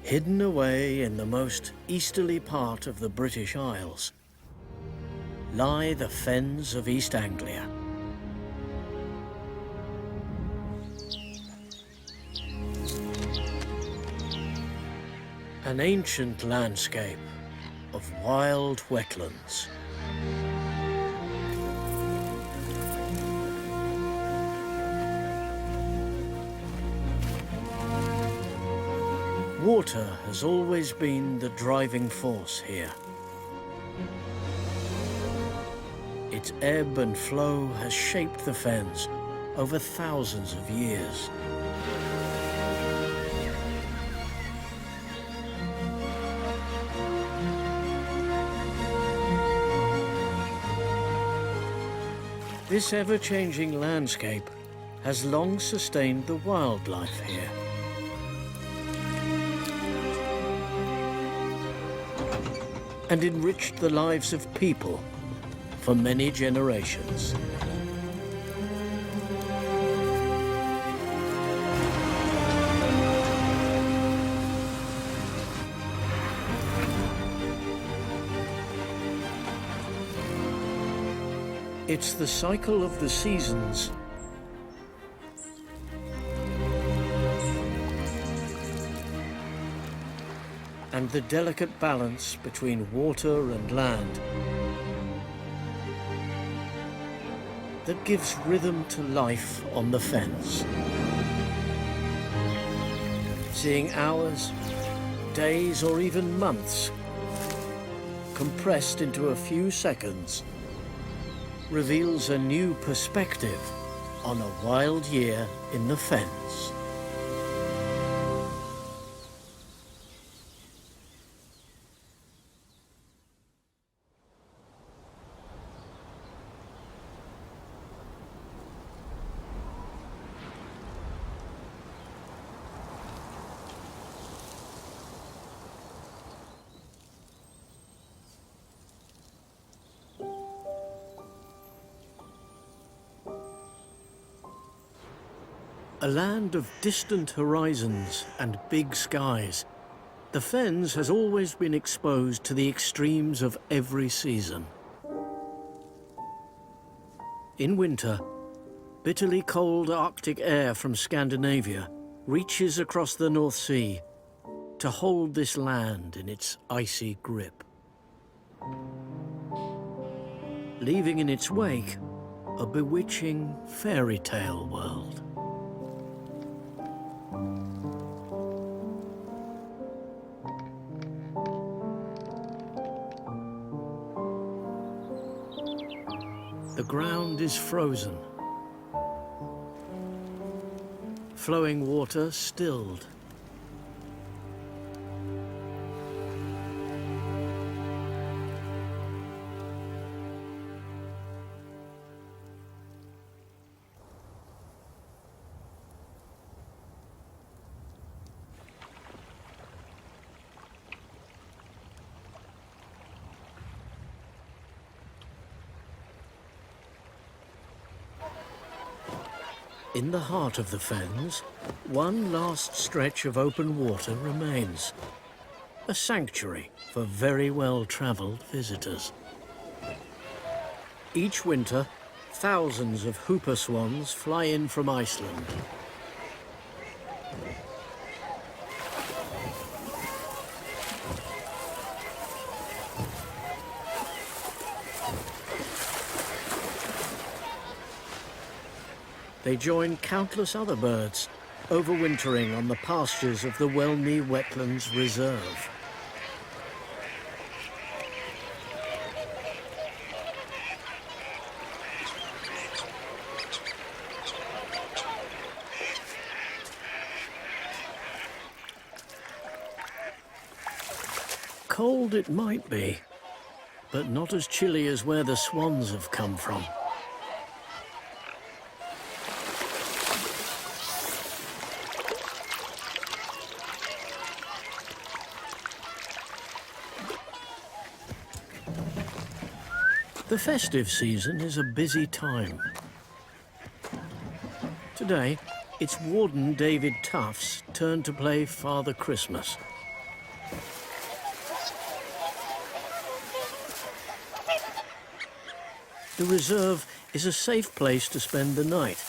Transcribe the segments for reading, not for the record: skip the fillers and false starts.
Hidden away in the most easterly part of the British Isles lie the Fens of East Anglia. An ancient landscape of wild wetlands. Water has always been the driving force here. Its ebb and flow has shaped the Fens over thousands of years. This ever-changing landscape has long sustained the wildlife here. And enriched the lives of people for many generations. It's the cycle of the seasons and the delicate balance between water and land that gives rhythm to life on the Fens. Seeing hours, days, or even months compressed into a few seconds reveals a new perspective on a wild year in the Fens. A land of distant horizons and big skies, the Fens has always been exposed to the extremes of every season. In winter, bitterly cold Arctic air from Scandinavia reaches across the North Sea to hold this land in its icy grip, leaving in its wake a bewitching fairy tale world. The ground is frozen, flowing water stilled. In the heart of the Fens, one last stretch of open water remains, a sanctuary for very well-travelled visitors. Each winter, thousands of hooper swans fly in from Iceland. They join countless other birds, overwintering on the pastures of the Welney Wetlands Reserve. Cold it might be, but not as chilly as where the swans have come from. The festive season is a busy time. Today, it's Warden David Tufts' turn to play Father Christmas The reserve is a safe place to spend the night.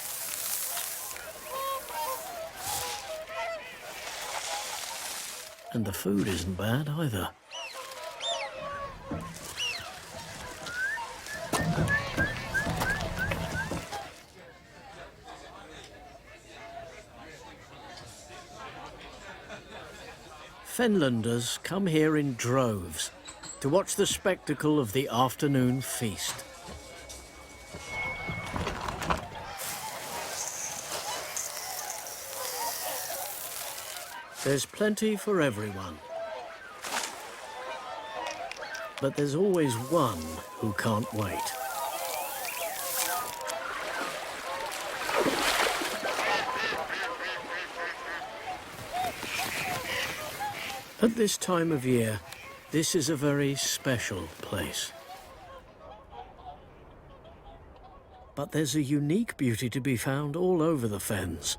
And the food isn't bad either. Fenlanders come here in droves to watch the spectacle of the afternoon feast. There's plenty for everyone. But there's always one who can't wait. At this time of year, this is a very special place. But there's a unique beauty to be found all over the Fens.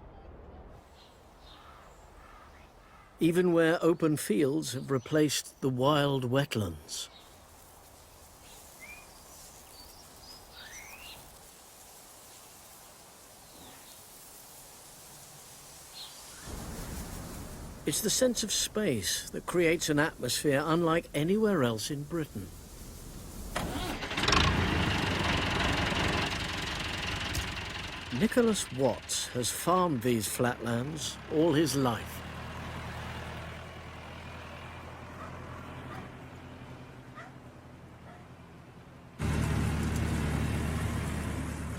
Even where open fields have replaced the wild wetlands. It's the sense of space that creates an atmosphere unlike anywhere else in Britain. Nicholas Watts has farmed these flatlands all his life.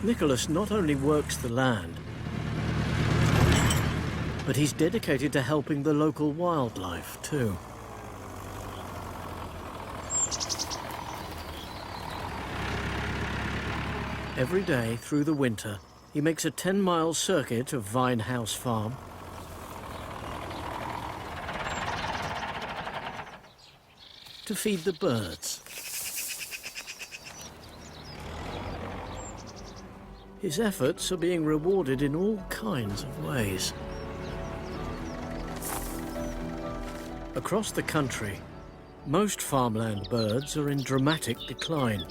Nicholas not only works the land, but he's dedicated to helping the local wildlife too. Every day through the winter, he makes a 10-mile circuit of Vine House Farm to feed the birds. His efforts are being rewarded in all kinds of ways. Across the country, most farmland birds are in dramatic decline.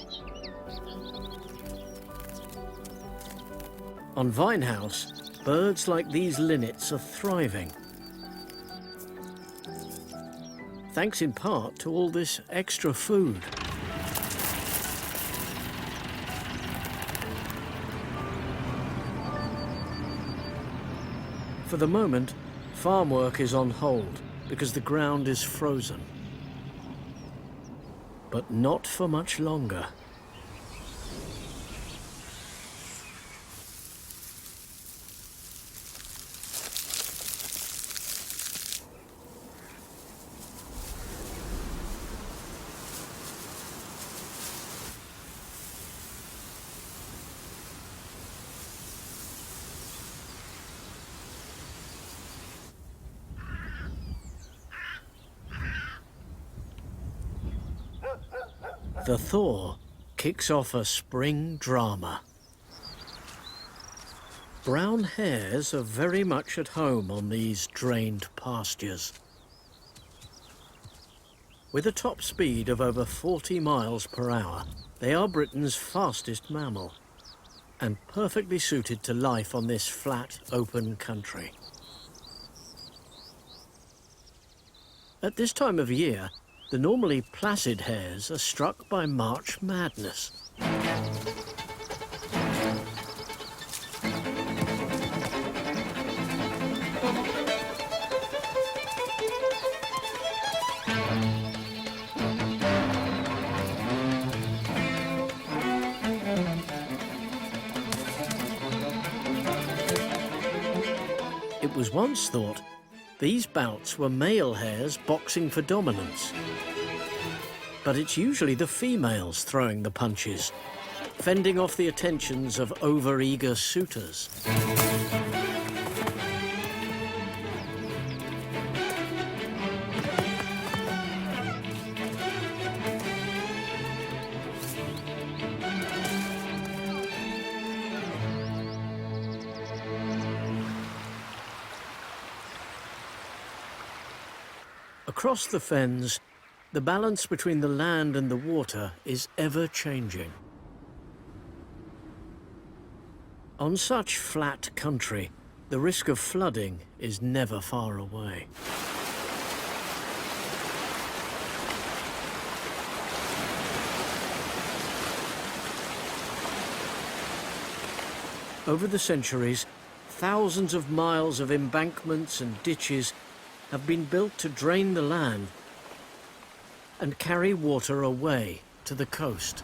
On Vine House, birds like these linnets are thriving, thanks in part to all this extra food. For the moment, farm work is on hold because the ground is frozen. But not for much longer. The thaw kicks off a spring drama. Brown hares are very much at home on these drained pastures. With a top speed of over 40 miles per hour, they are Britain's fastest mammal and perfectly suited to life on this flat, open country. At this time of year, the normally placid hares are struck by March madness. It was once thought these bouts were male hares boxing for dominance. But it's usually the females throwing the punches, fending off the attentions of over-eager suitors. Across the Fens, the balance between the land and the water is ever changing. On such flat country, the risk of flooding is never far away. Over the centuries, thousands of miles of embankments and ditches have been built to drain the land and carry water away to the coast.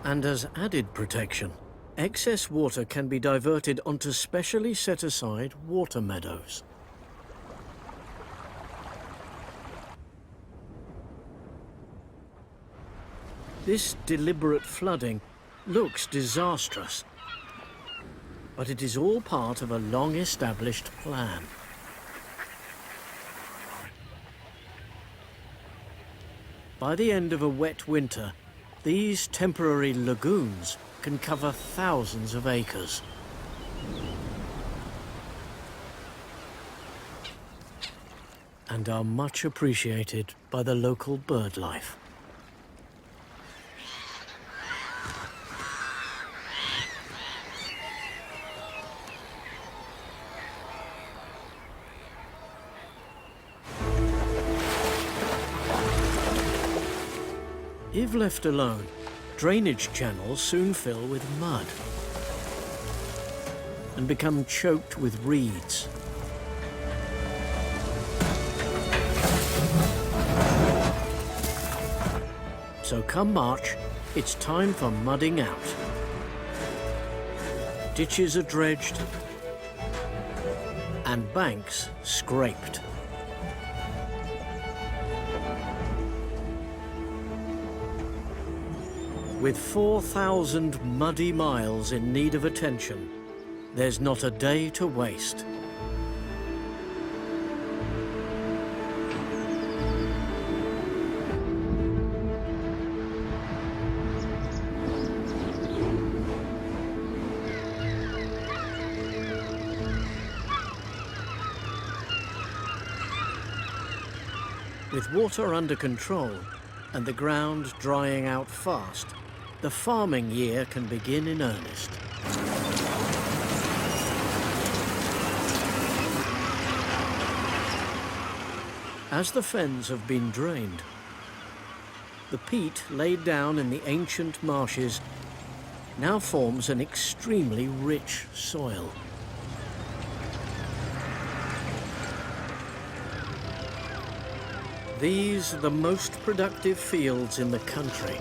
And as added protection, excess water can be diverted onto specially set-aside water meadows. This deliberate flooding looks disastrous, but it is all part of a long-established plan. By the end of a wet winter, these temporary lagoons can cover thousands of acres. And are much appreciated by the local bird life. If left alone, drainage channels soon fill with mud and become choked with reeds. So come March, it's time for mudding out. Ditches are dredged and banks scraped. With 4,000 muddy miles in need of attention, there's not a day to waste. With water under control and the ground drying out fast, the farming year can begin in earnest. As the fens have been drained, the peat laid down in the ancient marshes now forms an extremely rich soil. These are the most productive fields in the country.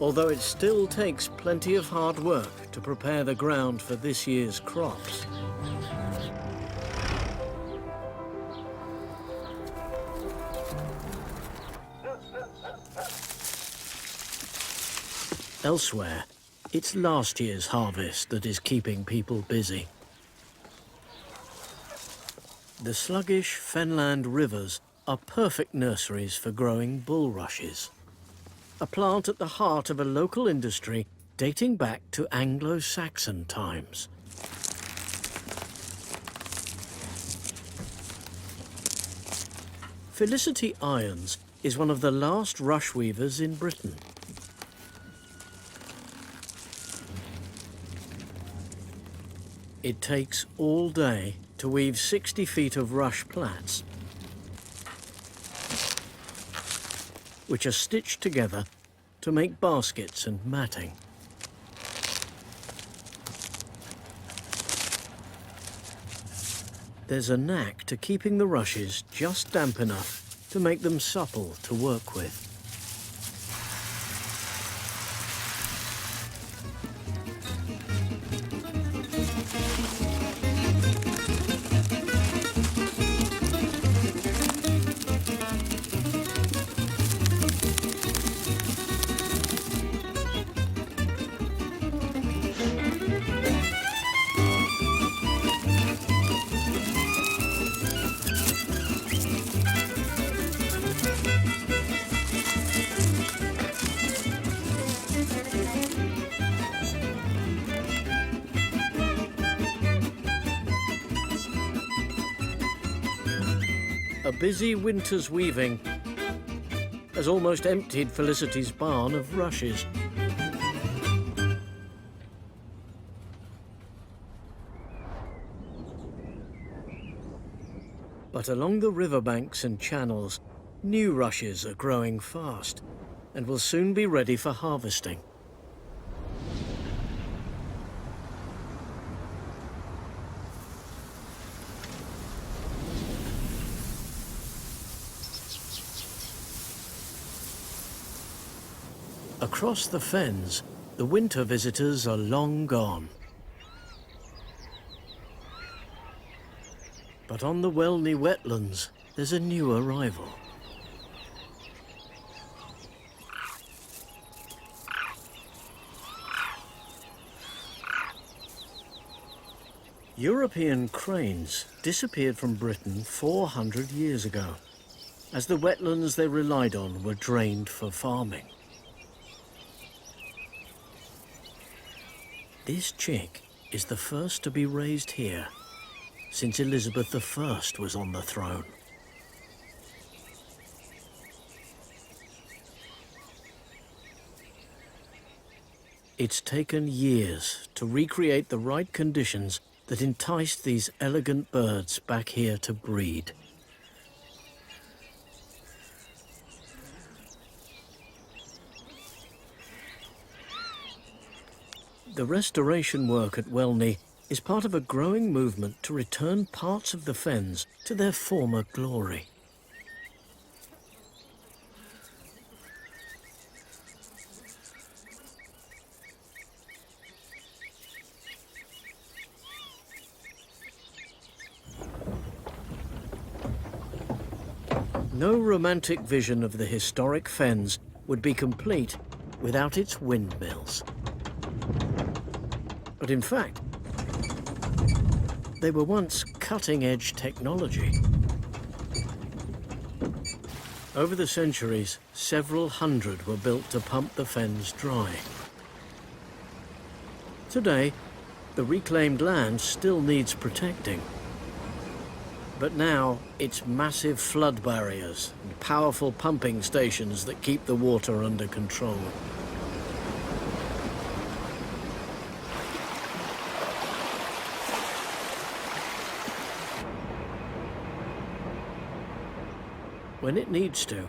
Although it still takes plenty of hard work to prepare the ground for this year's crops. Elsewhere, it's last year's harvest that is keeping people busy. The sluggish fenland rivers are perfect nurseries for growing bulrushes, a plant at the heart of a local industry dating back to Anglo-Saxon times. Felicity Irons is one of the last rush weavers in Britain. It takes all day to weave 60 feet of rush plats, which are stitched together to make baskets and matting. There's a knack to keeping the rushes just damp enough to make them supple to work with. A busy winter's weaving has almost emptied Felicity's barn of rushes. But along the riverbanks and channels, new rushes are growing fast and will soon be ready for harvesting. Across the Fens, the winter visitors are long gone. But on the Welney wetlands, there's a new arrival. European cranes disappeared from Britain 400 years ago, as the wetlands they relied on were drained for farming. This chick is the first to be raised here since Elizabeth I was on the throne. It's taken years to recreate the right conditions that enticed these elegant birds back here to breed. The restoration work at Welney is part of a growing movement to return parts of the Fens to their former glory. No romantic vision of the historic Fens would be complete without its windmills. But in fact, they were once cutting-edge technology. Over the centuries, several hundred were built to pump the Fens dry. Today, the reclaimed land still needs protecting. But now, it's massive flood barriers and powerful pumping stations that keep the water under control. When it needs to,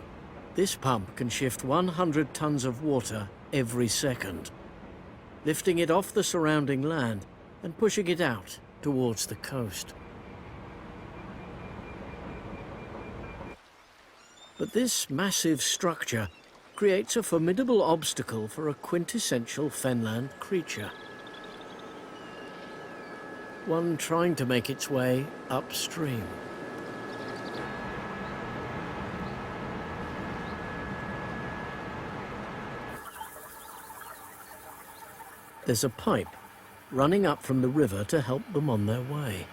this pump can shift 100 tons of water every second, lifting it off the surrounding land and pushing it out towards the coast. But this massive structure creates a formidable obstacle for a quintessential fenland creature. One trying to make its way upstream. There's a pipe running up from the river to help them on their way.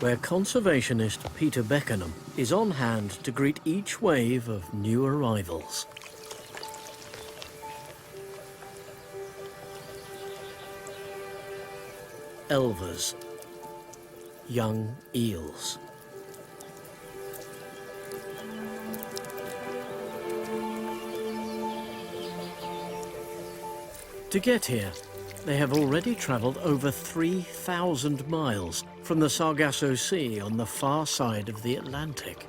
Where conservationist Peter Beckenham is on hand to greet each wave of new arrivals. Elvers, young eels. To get here, they have already travelled over 3,000 miles from the Sargasso Sea on the far side of the Atlantic.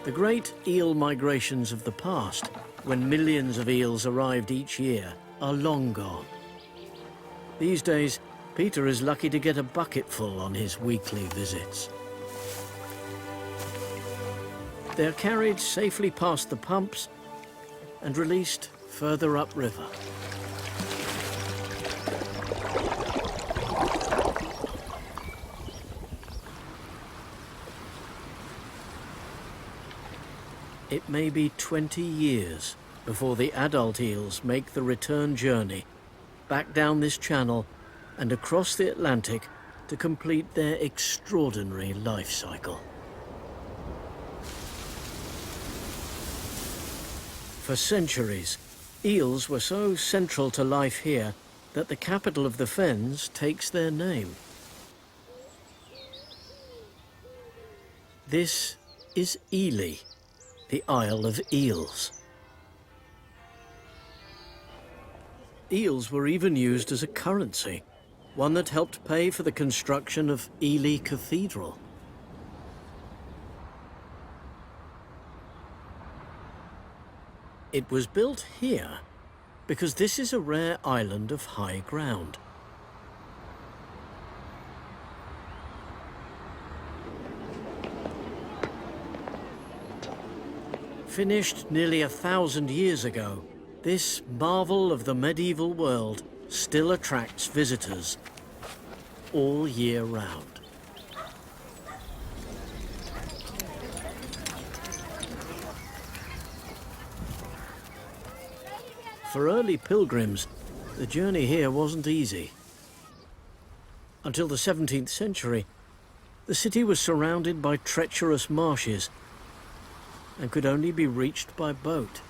The great eel migrations of the past, when millions of eels arrived each year, are long gone. These days, Peter is lucky to get a bucketful on his weekly visits. They're carried safely past the pumps and released further upriver. It may be 20 years before the adult eels make the return journey back down this channel and across the Atlantic to complete their extraordinary life cycle. For centuries, eels were so central to life here that the capital of the Fens takes their name. This is Ely, the Isle of Eels. Eels were even used as a currency, one that helped pay for the construction of Ely Cathedral. It was built here because this is a rare island of high ground. Finished nearly 1,000 years ago, this marvel of the medieval world still attracts visitors all year round. For early pilgrims, the journey here wasn't easy. Until the 17th century, the city was surrounded by treacherous marshes and could only be reached by boat.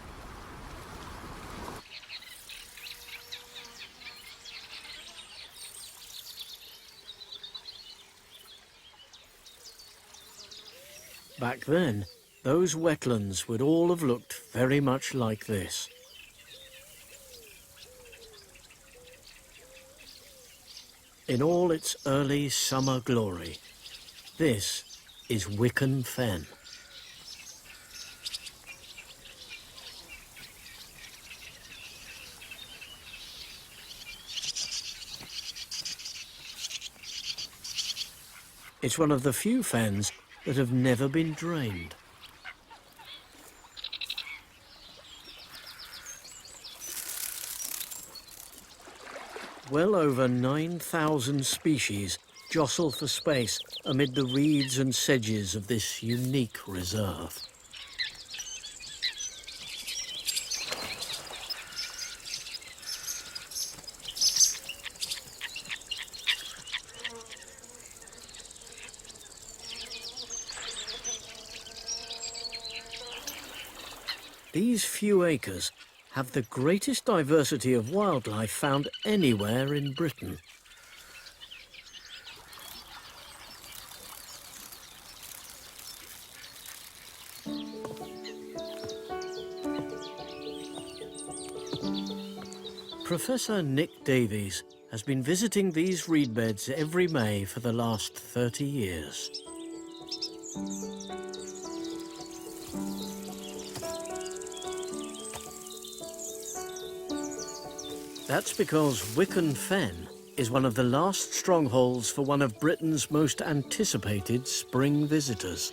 Back then, those wetlands would all have looked very much like this. In all its early summer glory, this is Wicken Fen. It's one of the few fens that have never been drained. Well over 9,000 species jostle for space amid the reeds and sedges of this unique reserve. These few acres have the greatest diversity of wildlife found anywhere in Britain. Professor Nick Davies has been visiting these reed beds every May for the last 30 years. That's because Wicken Fen is one of the last strongholds for one of Britain's most anticipated spring visitors.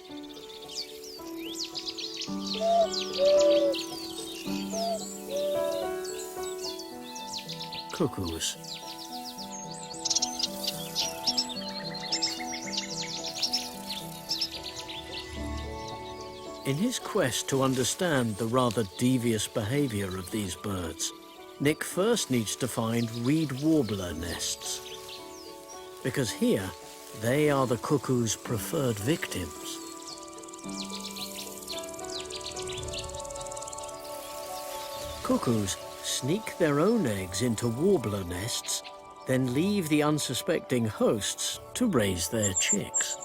Cuckoos. In his quest to understand the rather devious behaviour of these birds, Nick first needs to find reed warbler nests, because here they are the cuckoo's preferred victims. Cuckoos sneak their own eggs into warbler nests, then leave the unsuspecting hosts to raise their chicks.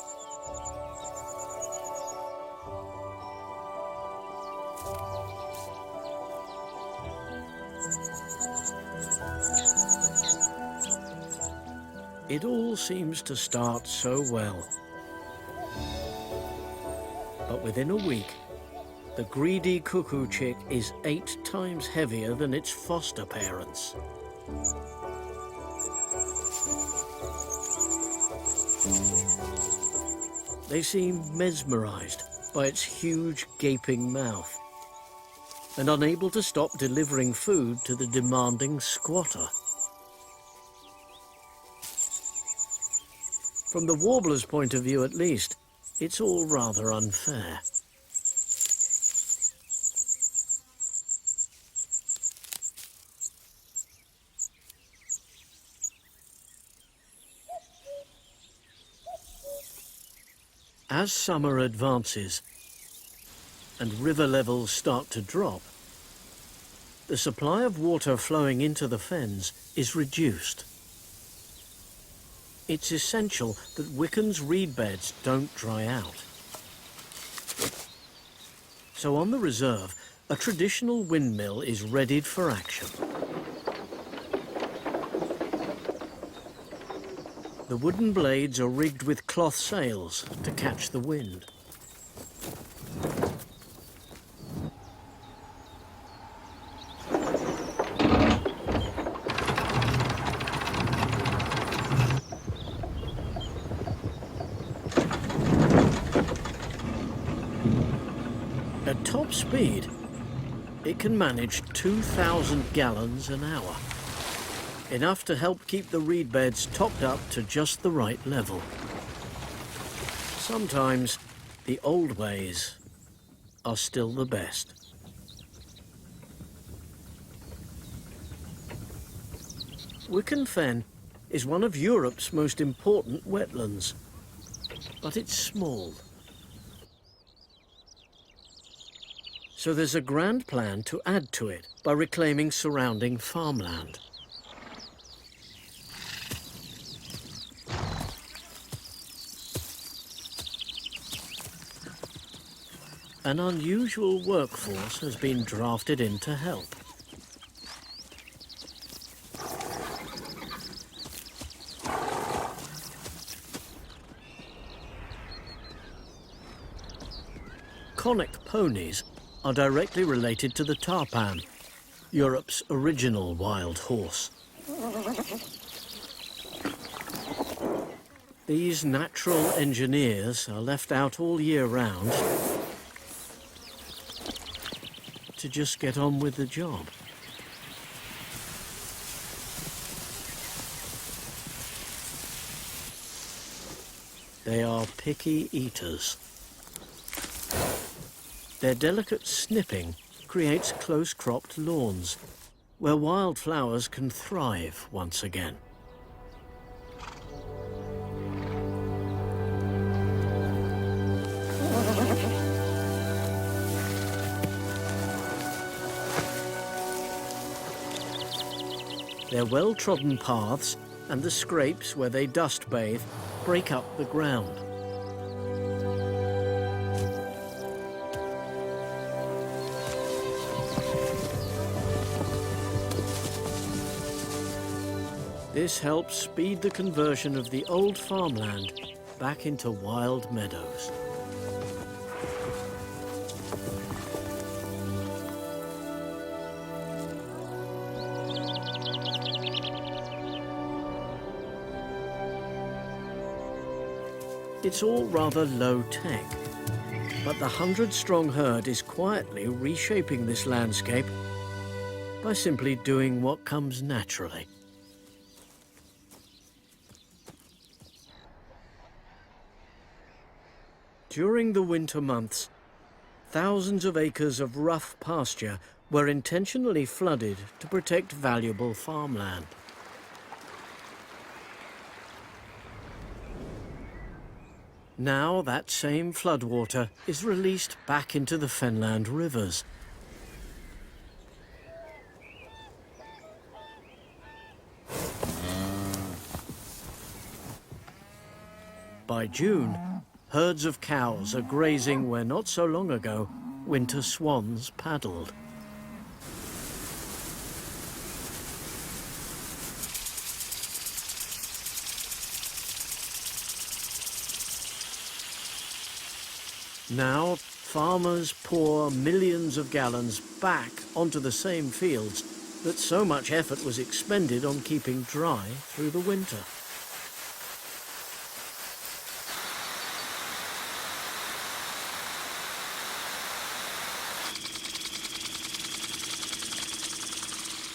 It all seems to start so well. But within a week, the greedy cuckoo chick is 8 times heavier than its foster parents. They seem mesmerized by its huge, gaping mouth and unable to stop delivering food to the demanding squatter. From the warbler's point of view, at least, it's all rather unfair. As summer advances and river levels start to drop, the supply of water flowing into the fens is reduced. It's essential that Wicken's reed beds don't dry out. So on the reserve, a traditional windmill is readied for action. The wooden blades are rigged with cloth sails to catch the wind. At top speed, it can manage 2,000 gallons an hour. Enough to help keep the reed beds topped up to just the right level. Sometimes the old ways are still the best. Wicken Fen is one of Europe's most important wetlands, but it's small. So there's a grand plan to add to it by reclaiming surrounding farmland. An unusual workforce has been drafted in to help. Conic ponies are directly related to the tarpan, Europe's original wild horse. These natural engineers are left out all year round to just get on with the job. They are picky eaters. Their delicate snipping creates close-cropped lawns, where wildflowers can thrive once again. Their well-trodden paths and the scrapes where they dust bathe break up the ground. This helps speed the conversion of the old farmland back into wild meadows. It's all rather low-tech, but the 100-strong herd is quietly reshaping this landscape by simply doing what comes naturally. During the winter months, thousands of acres of rough pasture were intentionally flooded to protect valuable farmland. Now that same floodwater is released back into the Fenland rivers. By June, herds of cows are grazing where not so long ago winter swans paddled. Now, farmers pour millions of gallons back onto the same fields that so much effort was expended on keeping dry through the winter.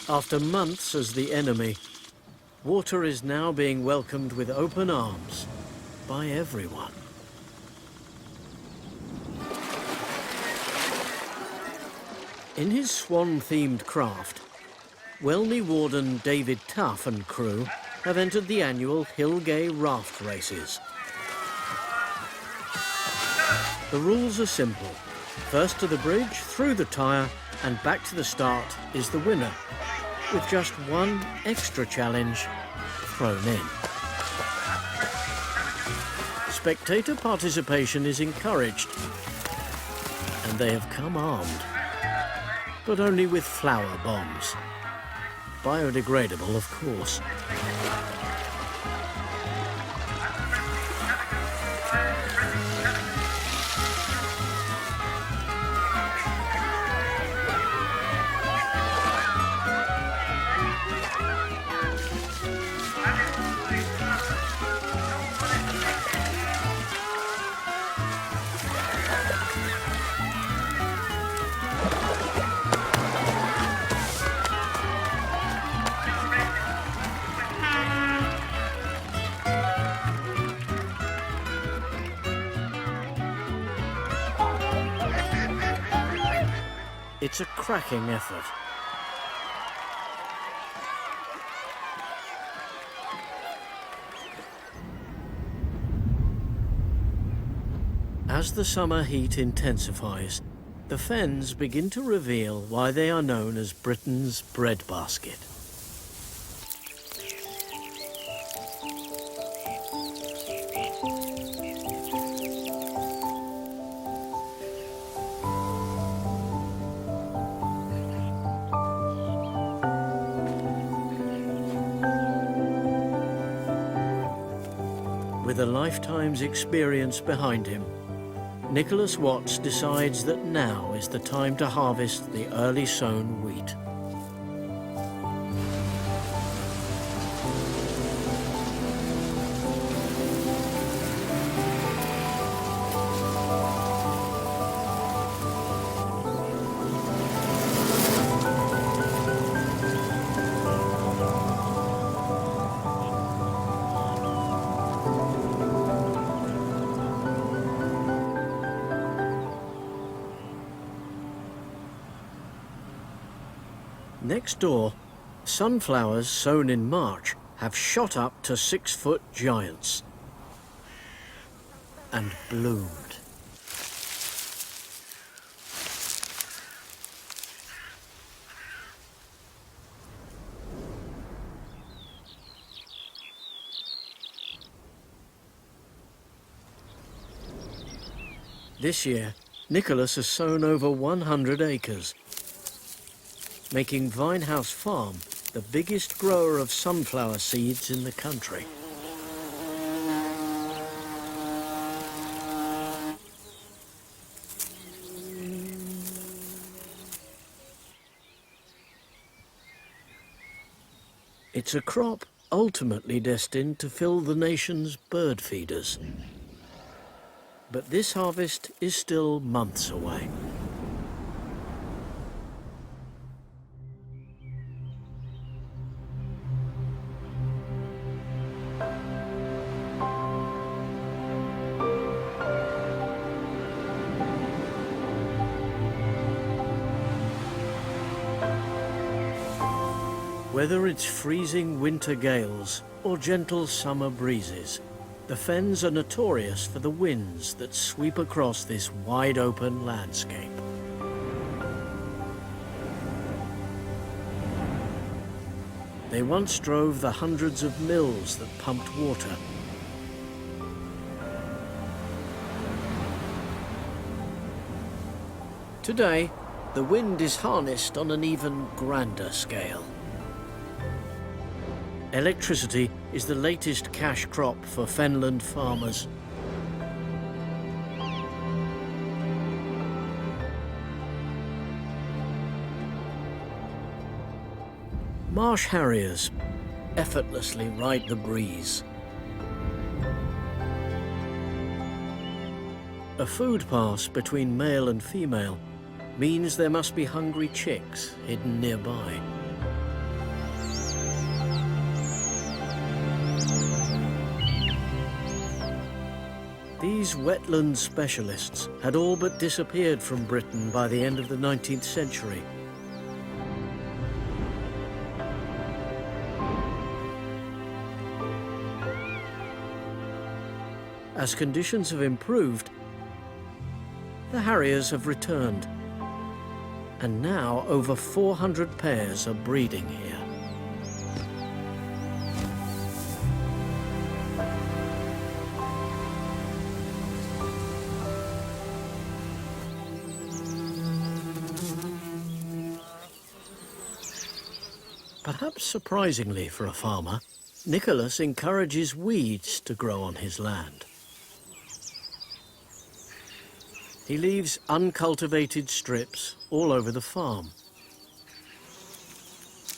After months as the enemy, water is now being welcomed with open arms by everyone. In his swan-themed craft, Welney warden David Tuff and crew have entered the annual Hillgay raft races. The rules are simple. First to the bridge, through the tyre, And back to the start is the winner, with just one extra challenge thrown in. Spectator participation is encouraged, and they have come armed, but only with flower bombs. Biodegradable, of course. It's a cracking effort. As the summer heat intensifies, the Fens begin to reveal why they are known as Britain's breadbasket. With a lifetime's experience behind him, Nicholas Watts decides that now is the time to harvest the early sown wheat. Next door, sunflowers sown in March have shot up to 6-foot giants and bloomed. This year, Nicholas has sown over 100 acres, making Vinehouse Farm the biggest grower of sunflower seeds in the country. It's a crop ultimately destined to fill the nation's bird feeders. But this harvest is still months away. Whether it's freezing winter gales or gentle summer breezes, the Fens are notorious for the winds that sweep across this wide-open landscape. They once drove the hundreds of mills that pumped water. Today, the wind is harnessed on an even grander scale. Electricity is the latest cash crop for Fenland farmers. Marsh harriers effortlessly ride the breeze. A food pass between male and female means there must be hungry chicks hidden nearby. These wetland specialists had all but disappeared from Britain by the end of the 19th century. As conditions have improved, the harriers have returned, And now over 400 pairs are breeding here. Perhaps surprisingly for a farmer, Nicholas encourages weeds to grow on his land. He leaves uncultivated strips all over the farm.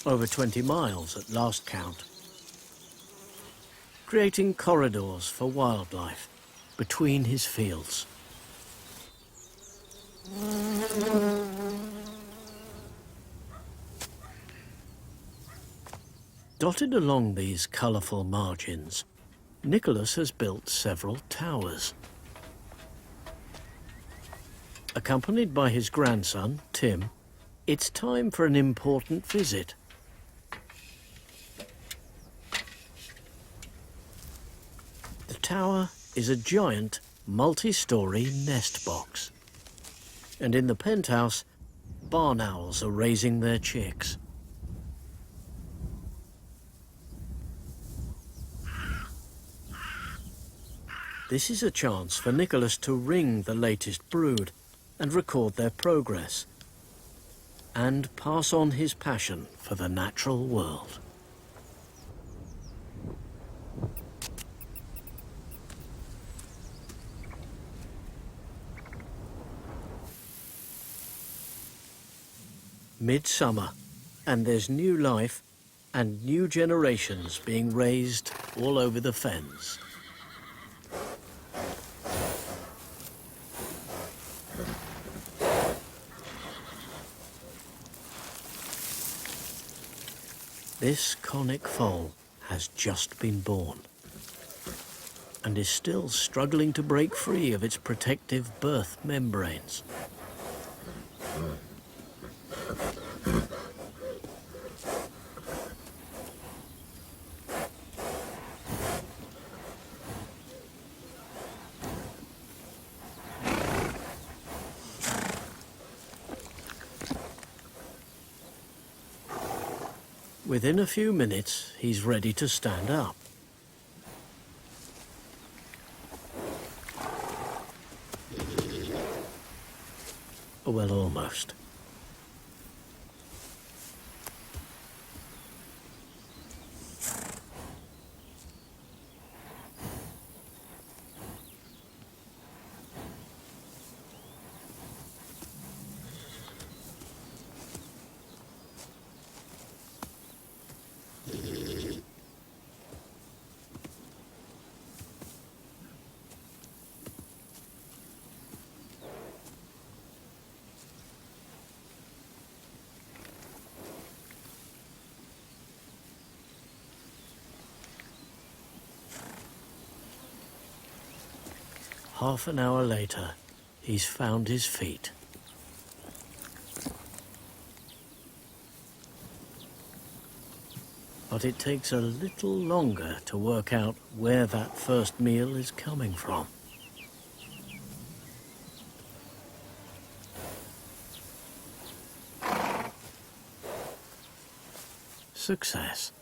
Over 20 miles at last count. Creating corridors for wildlife between his fields. Dotted along these colourful margins, Nicholas has built several towers. Accompanied by his grandson, Tim, it's time for an important visit. The tower is a giant, multi-storey nest box. And in the penthouse, barn owls are raising their chicks. This is a chance for Nicholas to ring the latest brood and record their progress, and pass on his passion for the natural world. Midsummer, and there's new life and new generations being raised all over the Fens. This conic foal has just been born and is still struggling to break free of its protective birth membranes. Within a few minutes, he's ready to stand up. Well, almost. Half an hour later, he's found his feet. But it takes a little longer to work out where that first meal is coming from. Success.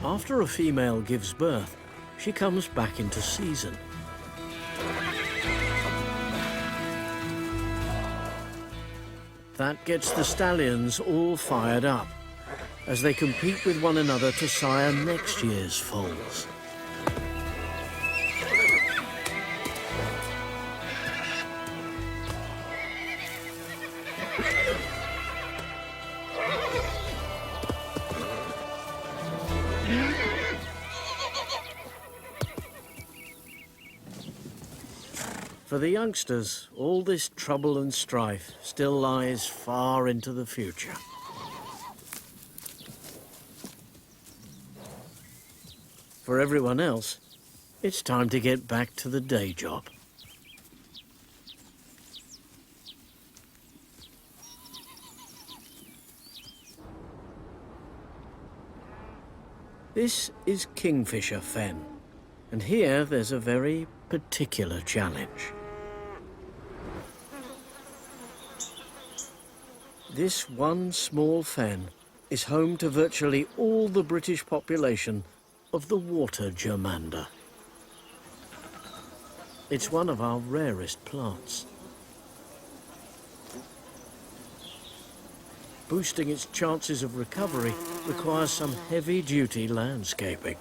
After a female gives birth, she comes back into season. That gets the stallions all fired up as they compete with one another to sire next year's foals. For the youngsters, all this trouble and strife still lies far into the future. For everyone else, it's time to get back to the day job. This is Kingfisher Fen, And here there's a very particular challenge. This one small fen is home to virtually all the British population of the water germander. It's one of our rarest plants. Boosting its chances of recovery requires some heavy-duty landscaping.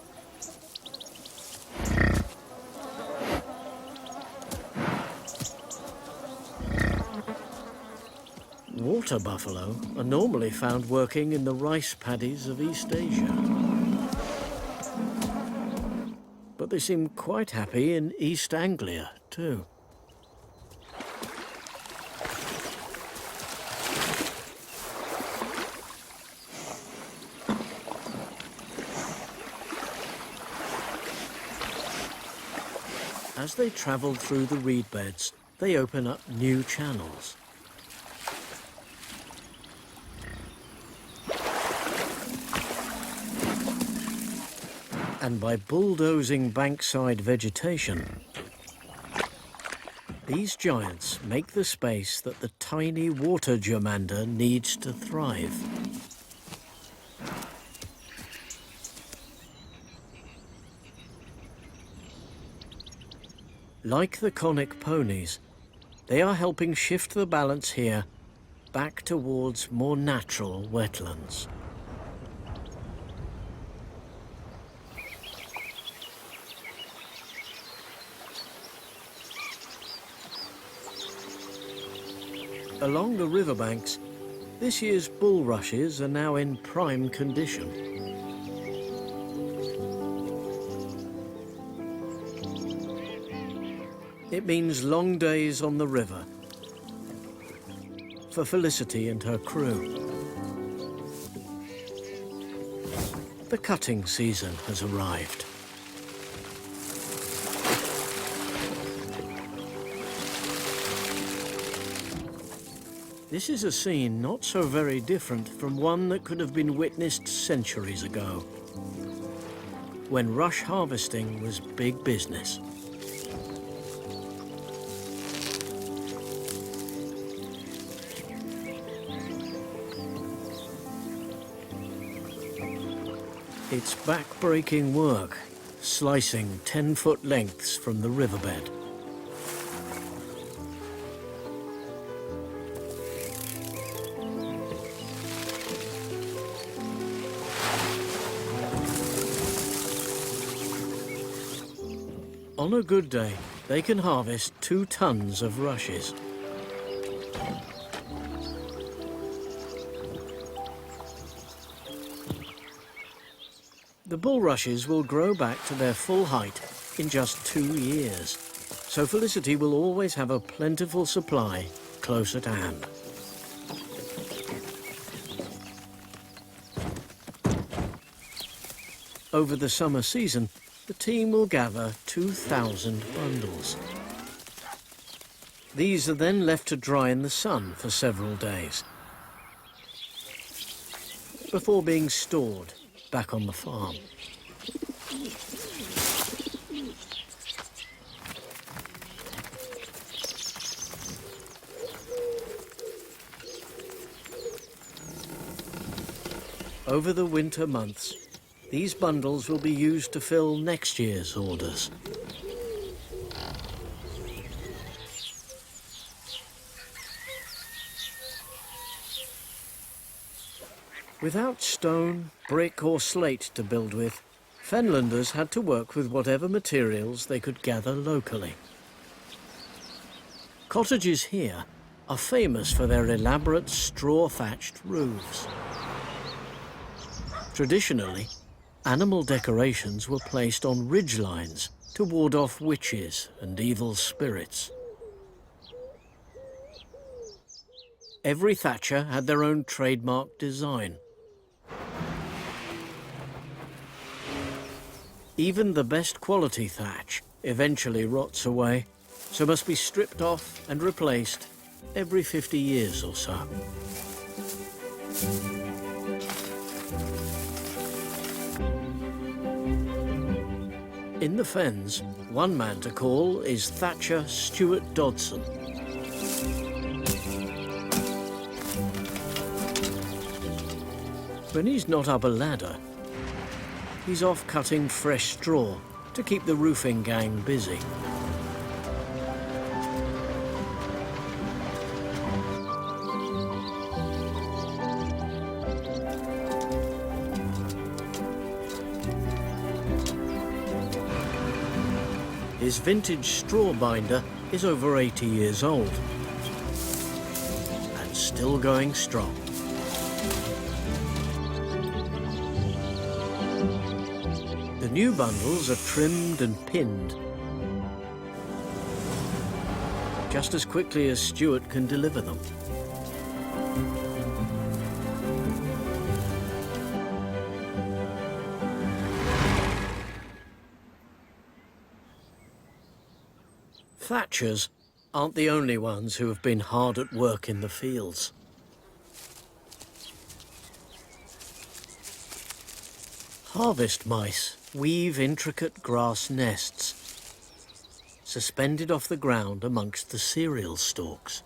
Water buffalo are normally found working in the rice paddies of East Asia. But they seem quite happy in East Anglia, too. As they travel through the reed beds, they open up new channels. And by bulldozing bankside vegetation, these giants make the space that the tiny water germander needs to thrive. Like the conic ponies, they are helping shift the balance here back towards more natural wetlands. Along the riverbanks, this year's bulrushes are now in prime condition. It means long days on the river for Felicity and her crew. The cutting season has arrived. This is a scene not so very different from one that could have been witnessed centuries ago, when rush harvesting was big business. It's back-breaking work, slicing 10-foot lengths from the riverbed. On a good day, they can harvest 2 tons of rushes. The bulrushes will grow back to their full height in just 2 years, so Felicity will always have a plentiful supply close at hand. Over the summer season, the team will gather 2,000 bundles. These are then left to dry in the sun for several days before being stored back on the farm. Over the winter months, these bundles will be used to fill next year's orders. Without stone, brick or slate to build with, Fenlanders had to work with whatever materials they could gather locally. Cottages here are famous for their elaborate straw-thatched roofs. Traditionally, animal decorations were placed on ridgelines to ward off witches and evil spirits. Every thatcher had their own trademark design. Even the best quality thatch eventually rots away, so must be stripped off and replaced every 50 years or so. In the Fens, one man to call is Thatcher Stuart Dodson. When he's not up a ladder, he's off cutting fresh straw to keep the roofing gang busy. His vintage straw binder is over 80 years old and still going strong. The new bundles are trimmed and pinned just as quickly as Stuart can deliver them. Thatchers aren't the only ones who have been hard at work in the fields. Harvest mice weave intricate grass nests, suspended off the ground amongst the cereal stalks.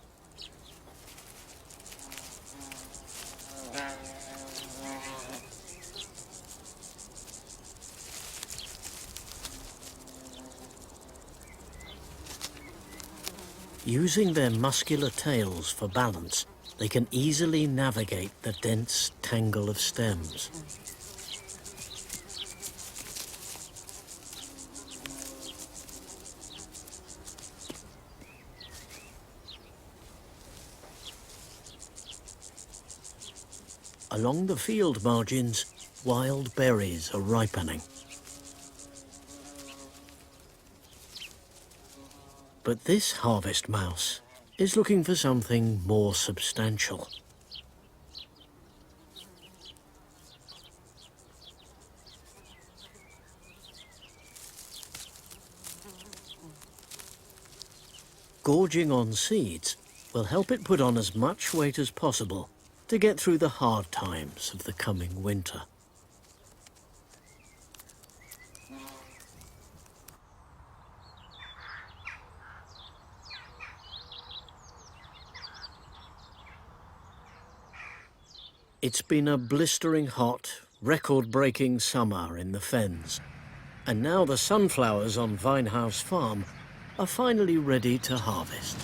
Using their muscular tails for balance, they can easily navigate the dense tangle of stems. Along the field margins, wild berries are ripening. But this harvest mouse is looking for something more substantial. Gorging on seeds will help it put on as much weight as possible to get through the hard times of the coming winter. It's been a blistering hot, record-breaking summer in the Fens, and now the sunflowers on Vinehouse Farm are finally ready to harvest.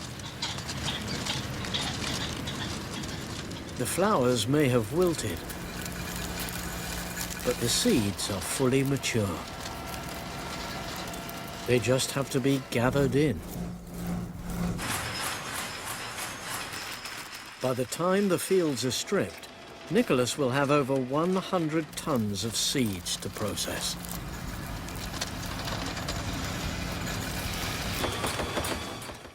The flowers may have wilted, but the seeds are fully mature. They just have to be gathered in. By the time the fields are stripped, Nicholas will have over 100 tons of seeds to process.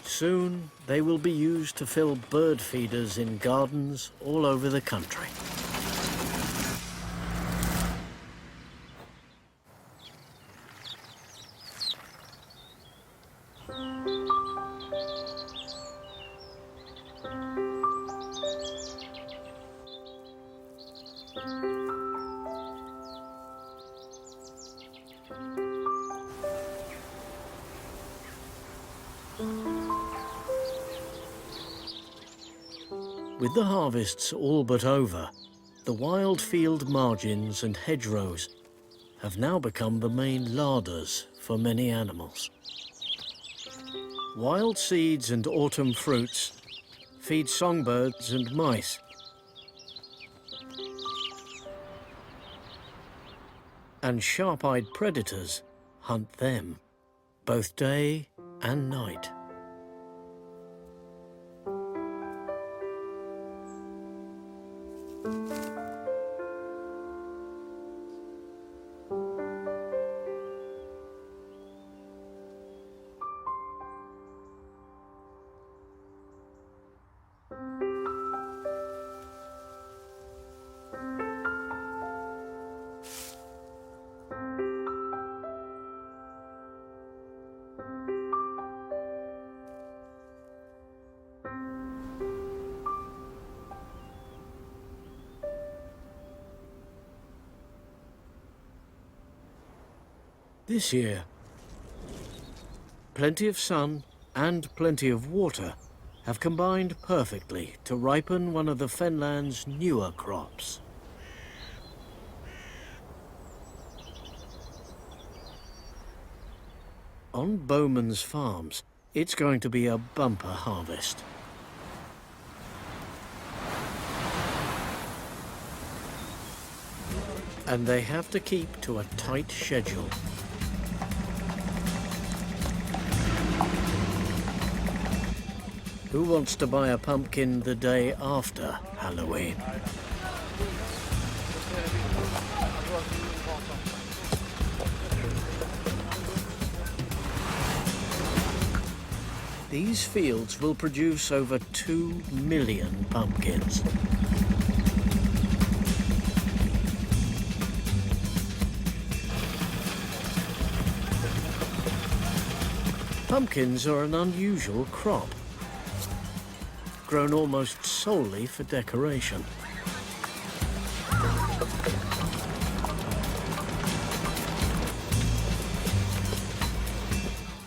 Soon, they will be used to fill bird feeders in gardens all over the country. With the harvests all but over, the wild field margins and hedgerows have now become the main larders for many animals. Wild seeds and autumn fruits feed songbirds and mice. And sharp-eyed predators hunt them, both day and night. This year, Plenty of sun and plenty of water have combined perfectly to ripen one of the Fenland's newer crops. On Bowman's farms, it's going to be a bumper harvest. And they have to keep to a tight schedule. Who wants to buy a pumpkin the day after Halloween? These fields will produce over 2 million pumpkins. Pumpkins are an unusual crop, grown almost solely for decoration.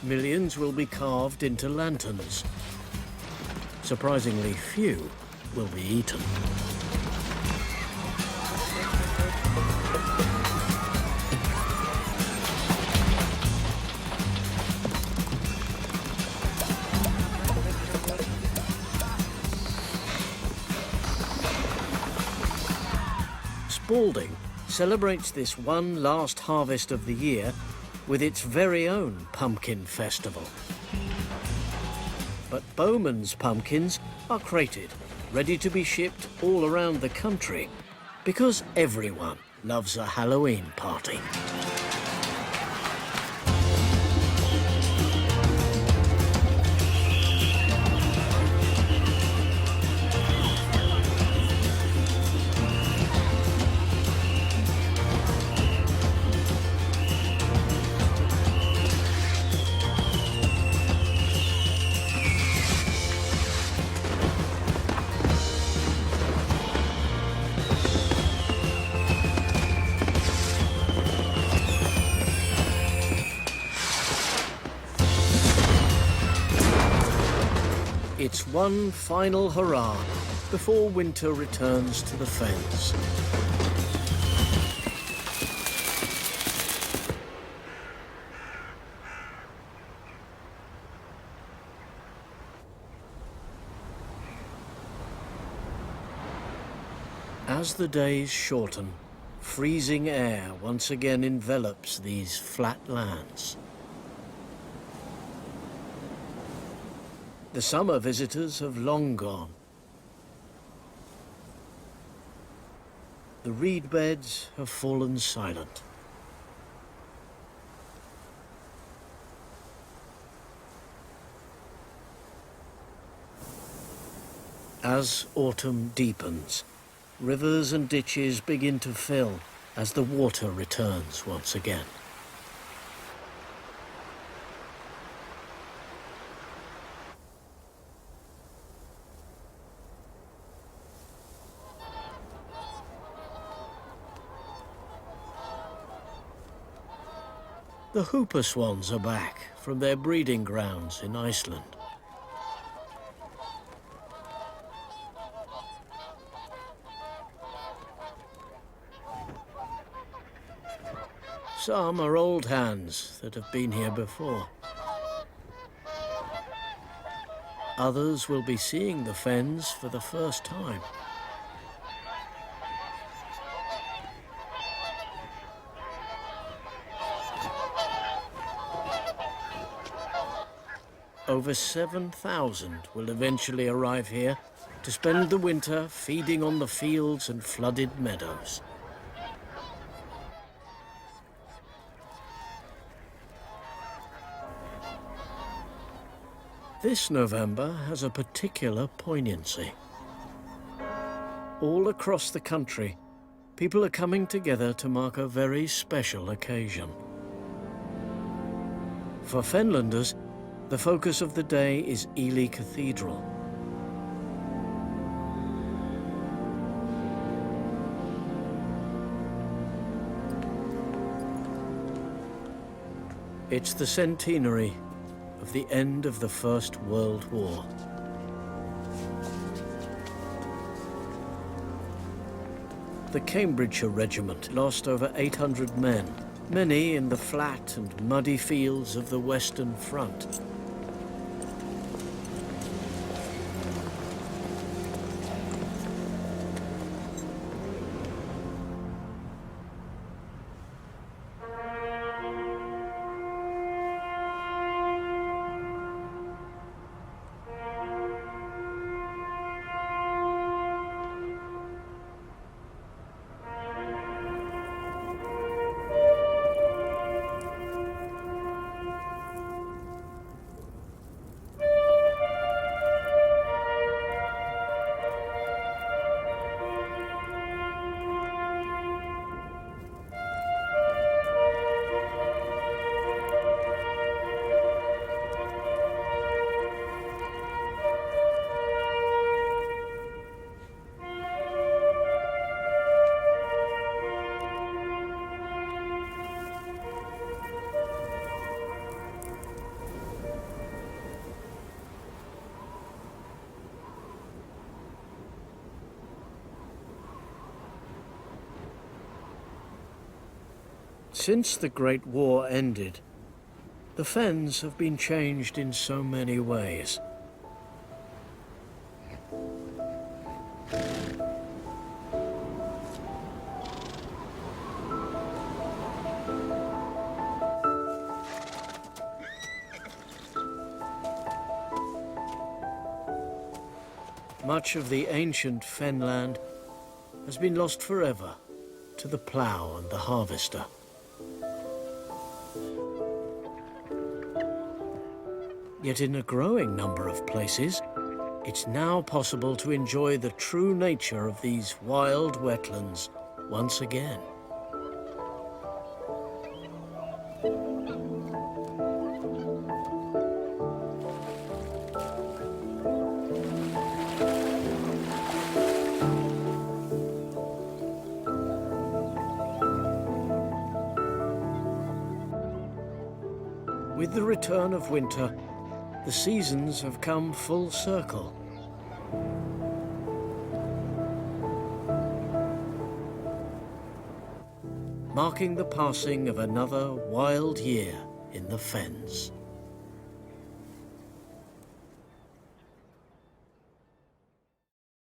Millions will be carved into lanterns. Surprisingly few will be eaten. Spalding celebrates this one last harvest of the year with its very own pumpkin festival. But Bowman's pumpkins are crated, ready to be shipped all around the country, because everyone loves a Halloween party. It's one final hurrah before winter returns to the Fens. As the days shorten, freezing air once again envelops these flat lands. The summer visitors have long gone. The reed beds have fallen silent. As autumn deepens, rivers and ditches begin to fill as the water returns once again. The hooper swans are back from their breeding grounds in Iceland. Some are old hands that have been here before. Others will be seeing the Fens for the first time. Over 7,000 will eventually arrive here to spend the winter feeding on the fields and flooded meadows. This November has a particular poignancy. All across the country, people are coming together to mark a very special occasion. For Fenlanders, the focus of the day is Ely Cathedral. It's the centenary of the end of the First World War. The Cambridgeshire Regiment lost over 800 men, many in the flat and muddy fields of the Western Front. Since the Great War ended, the Fens have been changed in so many ways. Much of the ancient fenland has been lost forever to the plough and the harvester. Yet in a growing number of places, it's now possible to enjoy the true nature of these wild wetlands once again. With the return of winter, the seasons have come full circle. Marking the passing of another wild year in the Fens.